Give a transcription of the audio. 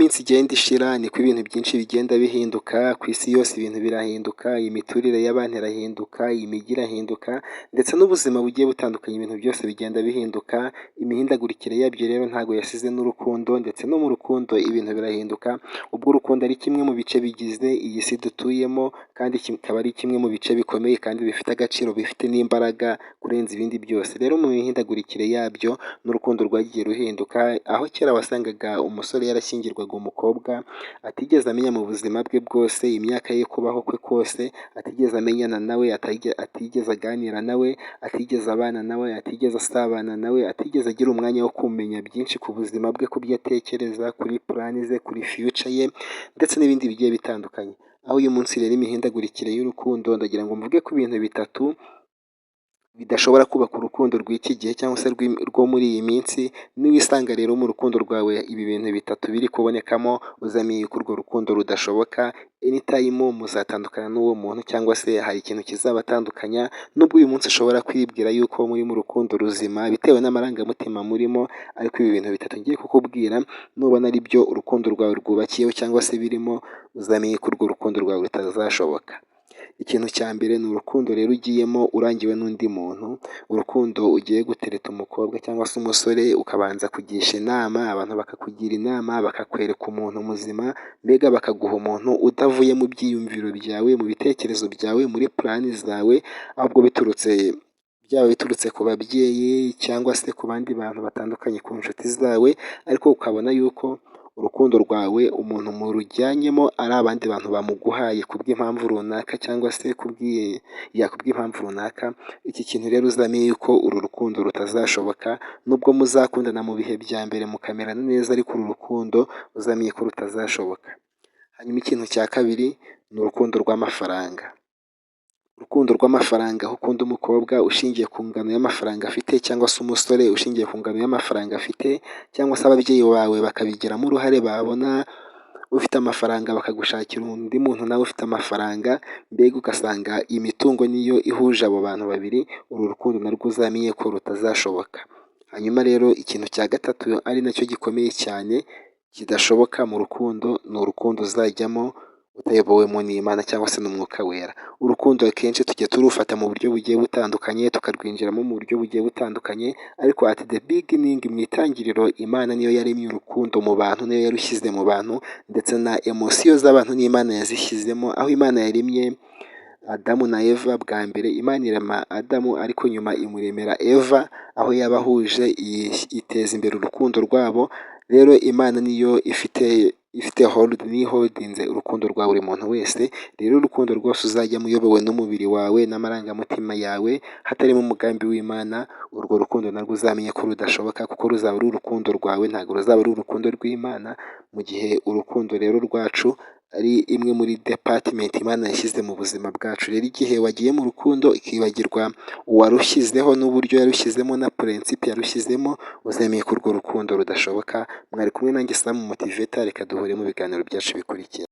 iminsi igenda ishira niko ibintu byinshi bigenda bihinduka, ku isi yose ibintu birahinduka, imiturire y'abantu irahinduka, imijyi irahinduka ndetse n'ubuzima bugiye butandukanye, ibintu byose bigenda bihinduka, imihindagurikire yabyo rero ntabwo yasize n'urukundo ndetse no mu rukundo ibintu birahinduka, ubwo urukundo ari kimwe mu bice bigize iyi si dutuyemo kandi kikaba ari kimwe mu bice bikomeye kandi bifite agaciro, bifite n'imbaraga kurenza ibindi byose. Rero mu mihindagurikire yabyo n'urukundo rwagiye ruhinduka, aho kera wasangaga umusore yarashyingirwaga umukobwa atigeze amenya mu buzima bwe bwose, imyaka ye kubaho kwe kose atigeze amenyana nawe, atigeze aganira nawe, atigeze abana nawe, atigeze asabana nawe, atigeze agira umwanya wo kumenya byinshi ku buzima bwe, ku byo atekereza, kuri purani ze, kuri fiyuca ye ndetse n'ibindi bigiye bitandukanye. Aho uyu munsi rero imihindagurikire y'urukundo, ndagira ngo mvuge ku bintu bitatu bidashobora kubaka urukundo rw'iki gihe cyangwa se rwo muri iyi minsi. Niwisanga rero mu rukundo rwawe ibi bintu bitatu biri kubonekamo, uzamenye ko urwo rukundo rudashoboka, anytime muzatandukana n'uwo muntu cyangwa se hari ikintu kizabatandukanya, nubwo uyu munsi ushobora kwibwira yuko muri mu rukundo ruzima bitewe n'amarangamutima murimo, ariko ibi bintu bitatu ngiye kukubwira nubona ari byo urukundo rwawe rwubakiyeho cyangwa se birimo, uzamenye ko urwo rukundo rwawe rutazashoboka. Ikintu cya mbere ni urukundo rero ugiyemo urangiwe n'undi muntu, urukundo ugiye gutereta umukobwa cyangwa se umusore, ukabanza kugisha inama, abantu bakakugira inama, bakakwereka umuntu muzima, mbega bakaguha umuntu utavuye mu byiyumviro byawe, mu bitekerezo byawe, muri purani zawe, ahubwo byaba biturutse ku babyeyi cyangwa se ku bandi bantu batandukanye, ku nshuti zawe, ariko ukabona yuko urukundo rwawe umuntu murujyanyemo ari abandi bantu bamuguhaye kubw'impamvu runaka cyangwa se kubw'impamvu runaka. Iki kintu rero uzamenye yuko uru rukundo rutazashoboka, nubwo muzakundana mu bihe bya mbere mukamerana neza, ariko uru rukundo uzamenye ko rutazashoboka. Hanyuma ikintu cya kabiri ni urukundo rw'amafaranga. Urukundo rw'amafaranga, aho ukunda umukobwa ushingiye ku ngano y'amafaranga afite cyangwa se umusore ushingiye ku ngano y'amafaranga afite, cyangwa se ababyeyi bawe bakabigiramo uruhare, babona ufite amafaranga bakagushakira undi muntu nawe ufite amafaranga, mbega ugasanga imitungo niyo ihuje abo bantu babiri, uru rukundo narwo uzamenye ko rutazashoboka. Hanyuma rero ikintu cya gatatu ari nacyo gikomeye cyane kidashoboka mu rukundo, ni urukundo uzajyamo utayobowemo n'Imana cyangwa se n'umwuka wera. Urukundo akenshi tujya turufata mu buryo bugiye butandukanye, tukarwinjiramo mu buryo bugiye butandukanye, ariko at the beginning, mu itangiriro, Imana niyo yaremye urukundo mu bantu, niyo yarushyize mu bantu ndetse na emosiyo z'abantu n'Imana yazishyizemo. Aho Imana yaremye Adamu na Eva bwa mbere, Imana irema Adamu ariko nyuma imuremera Eva, aho yabahuje iteza imbere urukundo rwabo. Rero Imana niyo ifite holdinze urukundo rwa buri muntu wese. Rero urukundo rwose uzajyamo uyobowe n'umubiri wawe n'amarangamutima yawe, hatarimo umugambi w'Imana, urwo rukundo narwo uzamenye ko rudashoboka, kuko ruzaba ari urukundo rwawe, ntabwo ruzaba ari urukundo rw'Imana. Mu gihe urukundo rero rwacu ari imwe muri depatimenti Imana yashyize mu buzima bwacu. Rero igihe wagiye mu rukundo ukibagirwa uwarushyizeho n'uburyo yarushyizemo na purinsipe yarushyizemo, uzemeye ko urwo rukundo rudashoboka. Mwari kumwe nanjye Sam Motivator, reka duhure mu biganiro byacu bikurikira.